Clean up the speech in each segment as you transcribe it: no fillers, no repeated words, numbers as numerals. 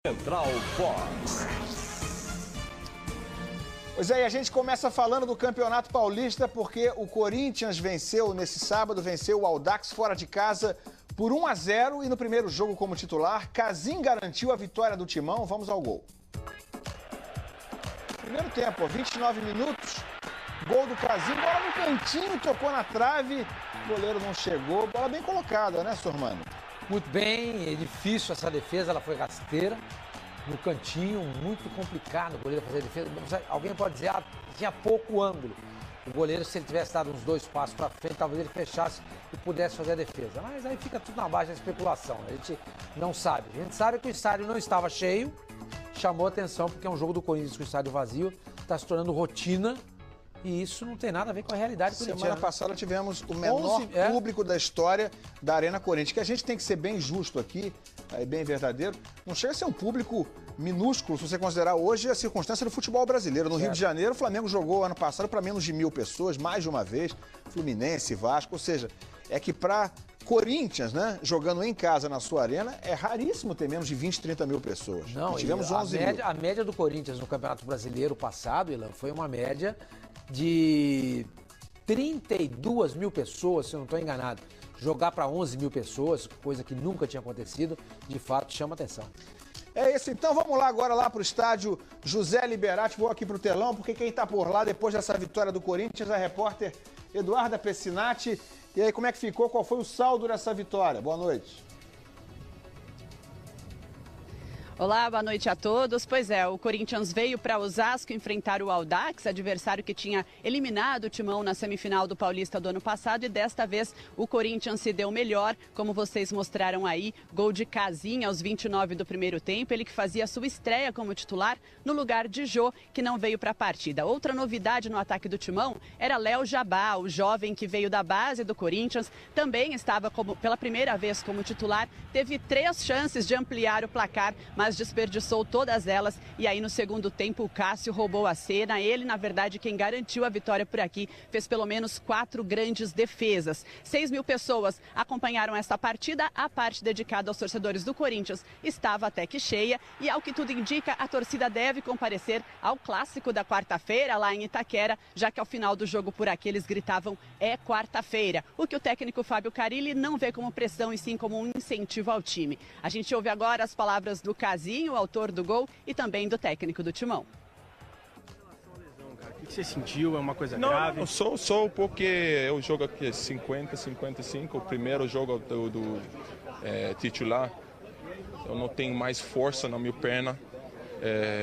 Central Fox. Pois é, e a gente começa falando do Campeonato Paulista porque o Corinthians venceu nesse sábado, venceu o Audax fora de casa por 1-0 e no primeiro jogo como titular, Casim garantiu a vitória do Timão. Vamos ao gol. Primeiro tempo, 29 minutos, gol do Casim, bola no cantinho, tocou na trave, o goleiro não chegou, bola bem colocada, né, Sormani? Muito bem, é difícil essa defesa, ela foi rasteira, no cantinho, muito complicado o goleiro fazer a defesa. Alguém pode dizer, tinha pouco ângulo. O goleiro, se ele tivesse dado uns 2 passos para frente, talvez ele fechasse e pudesse fazer a defesa. Mas aí fica tudo na base da especulação, a gente não sabe. A gente sabe que o estádio não estava cheio, chamou atenção porque é um jogo do Corinthians com o estádio vazio, está se tornando rotina. E isso não tem nada a ver com a realidade corintiana. Semana passada tivemos o menor público da história da Arena Corinthians, que a gente tem que ser bem justo aqui, bem verdadeiro. Não chega a ser um público minúsculo, se você considerar hoje a circunstância do futebol brasileiro. No Rio de Janeiro, o Flamengo jogou ano passado para menos de 1.000 pessoas, mais de uma vez, Fluminense, Vasco, ou seja, é que para Corinthians, né, jogando em casa na sua arena, é raríssimo ter menos de 20, 30 mil pessoas. Não, tivemos 11 mil. A média do Corinthians no Campeonato Brasileiro passado, Ilan, foi uma média de 32 mil pessoas, se eu não estou enganado. Jogar para 11 mil pessoas, coisa que nunca tinha acontecido, de fato chama atenção. É isso, então vamos lá agora lá para o estádio José Liberati. Vou aqui para o telão, porque quem está por lá depois dessa vitória do Corinthians é a repórter Eduarda Pessinati. E aí, como é que ficou? Qual foi o saldo dessa vitória? Boa noite. Olá, boa noite a todos. Pois é, o Corinthians veio para Osasco enfrentar o Audax, adversário que tinha eliminado o Timão na semifinal do Paulista do ano passado, e desta vez o Corinthians se deu melhor, como vocês mostraram aí, gol de Casim aos 29 do primeiro tempo, ele que fazia sua estreia como titular no lugar de Jô, que não veio para a partida. Outra novidade no ataque do Timão era Léo Jabá, o jovem que veio da base do Corinthians, também estava pela primeira vez como titular, teve 3 chances de ampliar o placar, mas desperdiçou todas elas, e aí no segundo tempo o Cássio roubou a cena. Ele, na verdade, quem garantiu a vitória por aqui, fez pelo menos 4 grandes defesas. 6 mil pessoas acompanharam esta partida, a parte dedicada aos torcedores do Corinthians estava até que cheia, e ao que tudo indica, a torcida deve comparecer ao clássico da quarta-feira lá em Itaquera, já que ao final do jogo por aqui eles gritavam "é quarta-feira", o que o técnico Fábio Carille não vê como pressão e sim como um incentivo ao time. A gente ouve agora as palavras do Casim, o autor do gol, e também do técnico do Timão. O que você sentiu? É uma coisa grave? Não, só porque eu jogo aqui 50-55, o primeiro jogo do titular. Eu não tenho mais força na minha perna.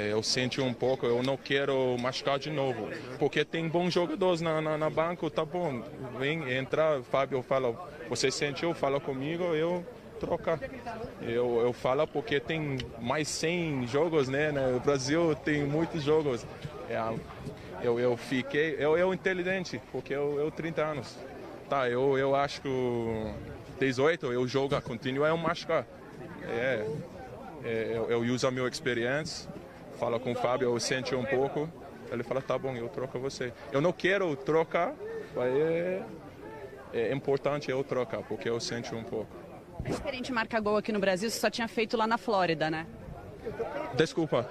Eu senti um pouco, eu não quero machucar de novo. Porque tem bons jogadores na banca, tá bom. Vem entrar, Fábio fala, você sentiu, fala comigo, eu trocar. Eu falo porque tem mais 100 jogos, né? No Brasil tem muitos jogos. Eu inteligente, porque eu 30 anos. Tá, eu acho que 18 eu jogo, continuo a machucar. Eu uso a minha experiência, falo com o Fábio, eu senti um pouco, ele fala, tá bom, eu troco você. Eu não quero trocar, mas é importante eu trocar, porque eu senti um pouco. É diferente marcar gol aqui no Brasil, você só tinha feito lá na Flórida, né? Desculpa.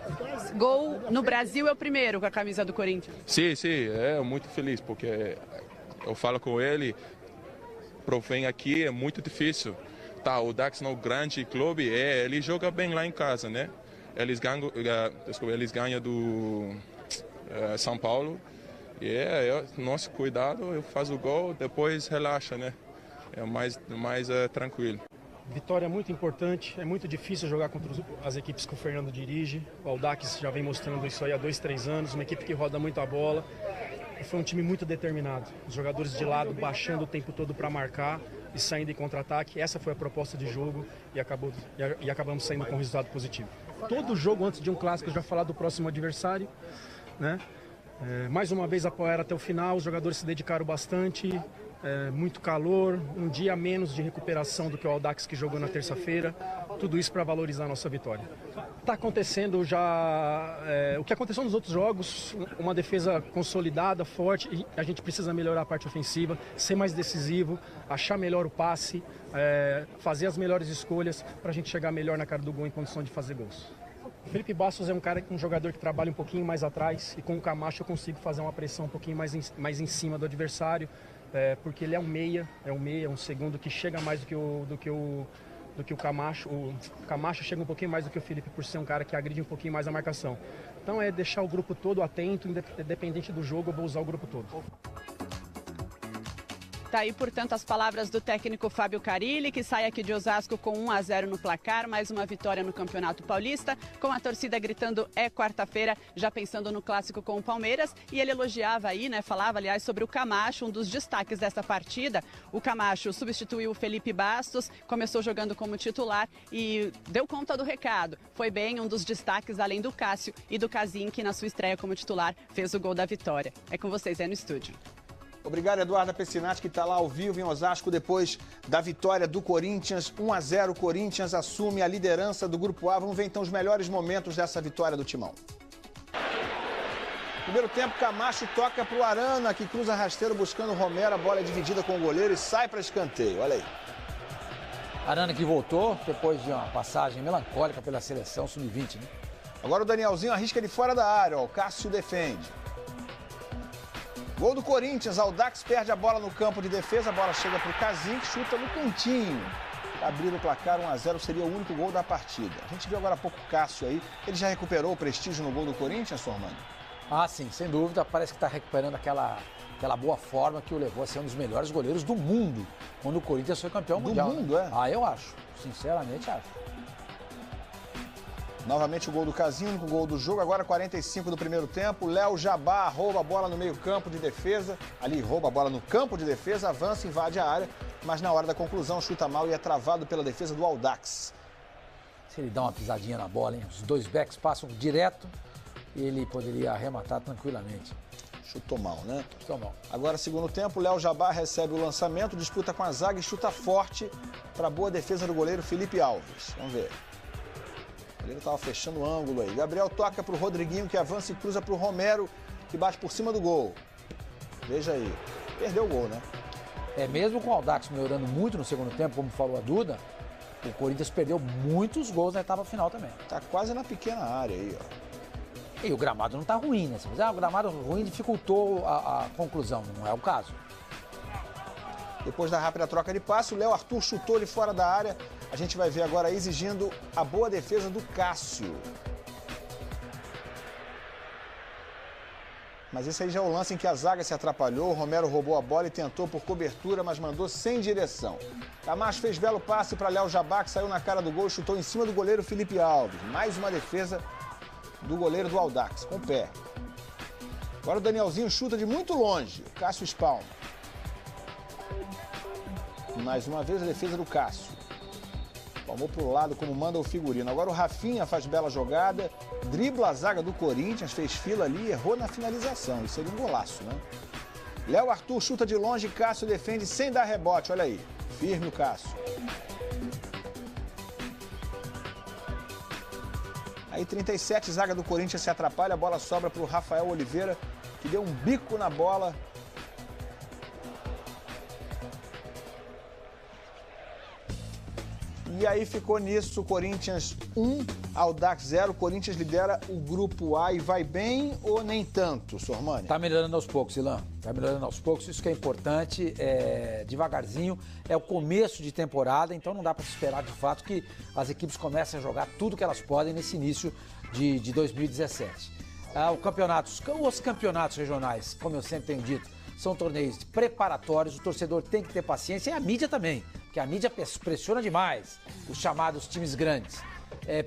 Gol no Brasil é o primeiro com a camisa do Corinthians. Sim, muito feliz, porque eu falo com ele, vem aqui é muito difícil. Tá, o Dax não é um grande clube, ele joga bem lá em casa, né? Eles ganham do São Paulo, nosso cuidado, eu faço o gol, depois relaxa, né? É mais tranquilo. Vitória muito importante, é muito difícil jogar contra as equipes que o Fernando dirige. O Audax já vem mostrando isso aí há 2, 3 anos, uma equipe que roda muito a bola. E foi um time muito determinado. Os jogadores de lado baixando o tempo todo para marcar e saindo em contra-ataque. Essa foi a proposta de jogo e acabamos saindo com um resultado positivo. Todo jogo antes de um clássico já falar do próximo adversário, né? Mais uma vez apoiaram até o final, os jogadores se dedicaram bastante. Muito calor, um dia menos de recuperação do que o Audax que jogou na terça-feira, tudo isso para valorizar a nossa vitória. Está acontecendo já o que aconteceu nos outros jogos, uma defesa consolidada, forte, e a gente precisa melhorar a parte ofensiva, ser mais decisivo, achar melhor o passe, fazer as melhores escolhas para a gente chegar melhor na cara do gol em condição de fazer gols. O Felipe Bastos é um jogador que trabalha um pouquinho mais atrás e com o Camacho eu consigo fazer uma pressão um pouquinho mais em cima do adversário, porque ele é um meia, um segundo que chega mais do que o Camacho. O Camacho chega um pouquinho mais do que o Felipe por ser um cara que agride um pouquinho mais a marcação. Então é deixar o grupo todo atento, independente do jogo, eu vou usar o grupo todo. Tá aí, portanto, as palavras do técnico Fábio Carille, que sai aqui de Osasco com 1-0 no placar, mais uma vitória no Campeonato Paulista, com a torcida gritando é quarta-feira, já pensando no clássico com o Palmeiras. E ele elogiava aí, né, falava, aliás, sobre o Camacho, um dos destaques dessa partida. O Camacho substituiu o Felipe Bastos, começou jogando como titular e deu conta do recado. Foi bem, um dos destaques, além do Cássio e do Casim, que na sua estreia como titular fez o gol da vitória. É com vocês aí no estúdio. Obrigado, Eduarda Pessinati, que está lá ao vivo em Osasco depois da vitória do Corinthians. 1-0, o Corinthians assume a liderança do Grupo A. Vamos ver então os melhores momentos dessa vitória do Timão. Primeiro tempo, Camacho toca para o Arana, que cruza rasteiro buscando o Romero. A bola é dividida com o goleiro e sai para escanteio. Olha aí. Arana que voltou depois de uma passagem melancólica pela seleção sub-20, né? Agora o Danielzinho arrisca de fora da área. Ó, o Cássio defende. Gol do Corinthians, Audax perde a bola no campo de defesa, a bola chega para o Casim, que chuta no cantinho. Abrir o placar, 1-0, seria o único gol da partida. A gente viu agora há pouco o Cássio aí, ele já recuperou o prestígio no gol do Corinthians, Sormani? Ah, sim, sem dúvida, parece que está recuperando aquela boa forma que o levou a ser um dos melhores goleiros do mundo, quando o Corinthians foi campeão mundial. Do mundo, né? Ah, eu acho, sinceramente acho. Novamente o gol do Casim, o único gol do jogo, agora 45 do primeiro tempo. Léo Jabá rouba a bola no meio campo de defesa, ali rouba a bola no campo de defesa, avança, invade a área, mas na hora da conclusão chuta mal e é travado pela defesa do Audax. Se ele dá uma pisadinha na bola, hein? Os dois backs passam direto e ele poderia arrematar tranquilamente. Chutou mal, né? Chutou mal. Agora, segundo tempo, Léo Jabá recebe o lançamento, disputa com a zaga e chuta forte para a boa defesa do goleiro Felipe Alves. Vamos ver. Ele estava fechando o ângulo aí. Gabriel toca para o Rodriguinho, que avança e cruza para o Romero, que bate por cima do gol. Veja aí. Perdeu o gol, né? Mesmo com o Audax melhorando muito no segundo tempo, como falou a Duda, o Corinthians perdeu muitos gols na etapa final também. Tá quase na pequena área aí, ó. E o gramado não tá ruim, né? Você diz, o gramado ruim dificultou a conclusão. Não é o caso. Depois da rápida troca de passe, o Léo Arthur chutou ele fora da área. A gente vai ver agora exigindo a boa defesa do Cássio. Mas esse aí já é o lance em que a zaga se atrapalhou. O Romero roubou a bola e tentou por cobertura, mas mandou sem direção. Camacho fez belo passe para Léo Jabá, que saiu na cara do gol e chutou em cima do goleiro Felipe Alves. Mais uma defesa do goleiro do Audax, com o pé. Agora o Danielzinho chuta de muito longe. O Cássio espalma. Mais uma vez a defesa do Cássio. Palmou para o lado como manda o figurino. Agora o Rafinha faz bela jogada, dribla a zaga do Corinthians, fez fila ali e errou na finalização. Isso seria um golaço, né? Léo Arthur chuta de longe, Cássio defende sem dar rebote. Olha aí, firme o Cássio. Aí 37, zaga do Corinthians se atrapalha, a bola sobra para o Rafael Oliveira, que deu um bico na bola. E aí ficou nisso, Corinthians 1, Audax 0. Corinthians lidera o Grupo A e vai bem ou nem tanto, Sormani? Tá melhorando aos poucos, Ilan. Tá melhorando aos poucos, isso que é importante, devagarzinho. É o começo de temporada, então não dá para se esperar de fato que as equipes comecem a jogar tudo que elas podem nesse início de 2017. Os campeonatos regionais, como eu sempre tenho dito, são torneios preparatórios, o torcedor tem que ter paciência e a mídia também, porque a mídia pressiona demais os chamados times grandes.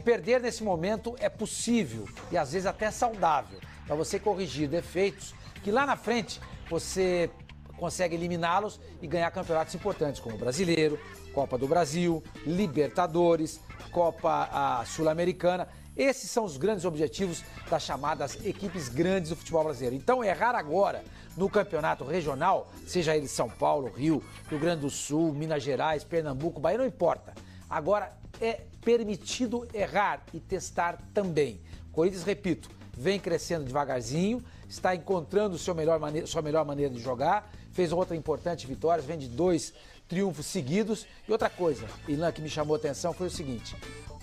Perder nesse momento é possível e às vezes até saudável, para você corrigir defeitos que lá na frente você consegue eliminá-los e ganhar campeonatos importantes como o Brasileiro, Copa do Brasil, Libertadores, Copa Sul-Americana. Esses são os grandes objetivos das chamadas equipes grandes do futebol brasileiro. Então, errar agora no campeonato regional, seja ele São Paulo, Rio, Rio Grande do Sul, Minas Gerais, Pernambuco, Bahia, não importa. Agora é permitido errar e testar também. Corinthians, repito, vem crescendo devagarzinho, está encontrando sua melhor maneira de jogar, fez outra importante vitória, vem de 2 triunfos seguidos. E outra coisa, Ilan, que me chamou a atenção foi o seguinte: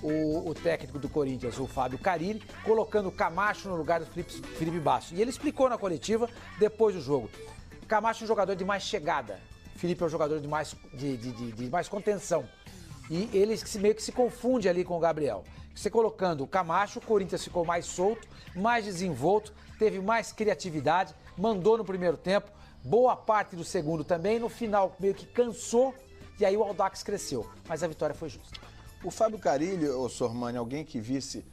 o técnico do Corinthians, o Fábio Carille, colocando o Camacho no lugar do Felipe Basso. E ele explicou na coletiva, depois do jogo. Camacho é um jogador de mais chegada. Felipe é um jogador de mais contenção. E ele meio que se confunde ali com o Gabriel. Você colocando o Camacho, o Corinthians ficou mais solto, mais desenvolto, teve mais criatividade, mandou no primeiro tempo, boa parte do segundo também, no final meio que cansou e aí o Audax cresceu. Mas a vitória foi justa. O Fábio Carille, ô Sormani, alguém que visse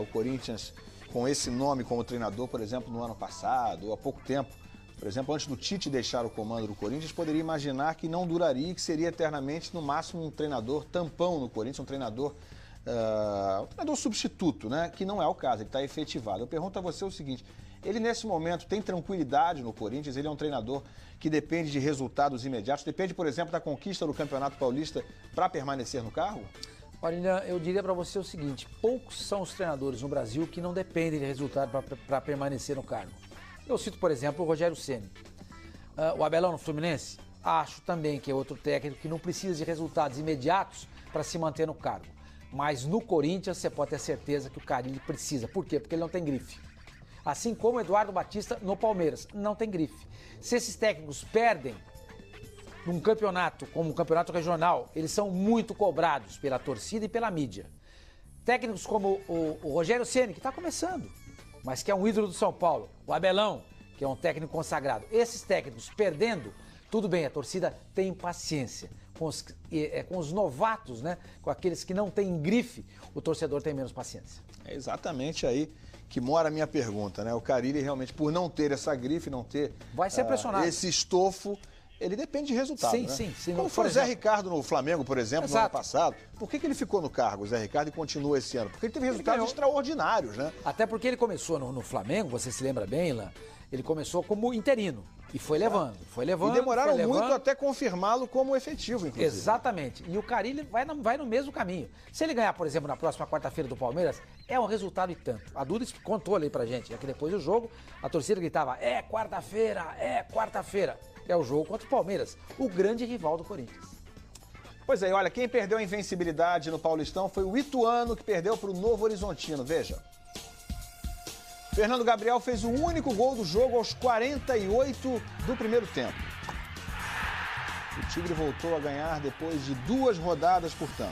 o Corinthians com esse nome como treinador, por exemplo, no ano passado ou há pouco tempo, por exemplo, antes do Tite deixar o comando do Corinthians, poderia imaginar que não duraria e que seria eternamente, no máximo, um treinador tampão no Corinthians, um treinador substituto, né? Que não é o caso, ele está efetivado. Eu pergunto a você o seguinte, ele nesse momento tem tranquilidade no Corinthians? Ele é um treinador que depende de resultados imediatos, depende, por exemplo, da conquista do Campeonato Paulista para permanecer no cargo? Olha, eu diria para você o seguinte, poucos são os treinadores no Brasil que não dependem de resultado para permanecer no cargo. Eu cito, por exemplo, o Rogério Ceni. O Abelão no Fluminense, acho também que é outro técnico que não precisa de resultados imediatos para se manter no cargo. Mas no Corinthians você pode ter certeza que o Carille precisa. Por quê? Porque ele não tem grife. Assim como o Eduardo Batista no Palmeiras, não tem grife. Se esses técnicos perdem num campeonato, como um campeonato regional, eles são muito cobrados pela torcida e pela mídia. Técnicos como o Rogério Ceni, que está começando, mas que é um ídolo do São Paulo, o Abelão, que é um técnico consagrado. Esses técnicos perdendo, tudo bem, a torcida tem paciência. Com os novatos, né? Com aqueles que não têm grife, o torcedor tem menos paciência. É exatamente aí que mora a minha pergunta, né? O Carille realmente, por não ter essa grife, não ter vai ser pressionado. Esse estofo, ele depende de resultado, sim, né? Sim. Como foi o Zé Ricardo no Flamengo, por exemplo, no ano passado. Por que ele ficou no cargo, o Zé Ricardo, e continua esse ano? Porque ele teve resultados extraordinários, né? Até porque ele começou no Flamengo, você se lembra bem, Ilan? Ele começou como interino e foi levando. E demoraram muito até confirmá-lo como efetivo, inclusive. Exatamente. E o Carille vai no mesmo caminho. Se ele ganhar, por exemplo, na próxima quarta-feira do Palmeiras, é um resultado e tanto. A Duda contou ali pra gente, é que depois do jogo, a torcida gritava, é quarta-feira. É o jogo contra o Palmeiras, o grande rival do Corinthians. Pois é, olha, quem perdeu a invencibilidade no Paulistão foi o Ituano, que perdeu pro Novo Horizontino, veja. Fernando Gabriel fez o único gol do jogo aos 48 do primeiro tempo. O Tigre voltou a ganhar depois de 2 rodadas, portanto.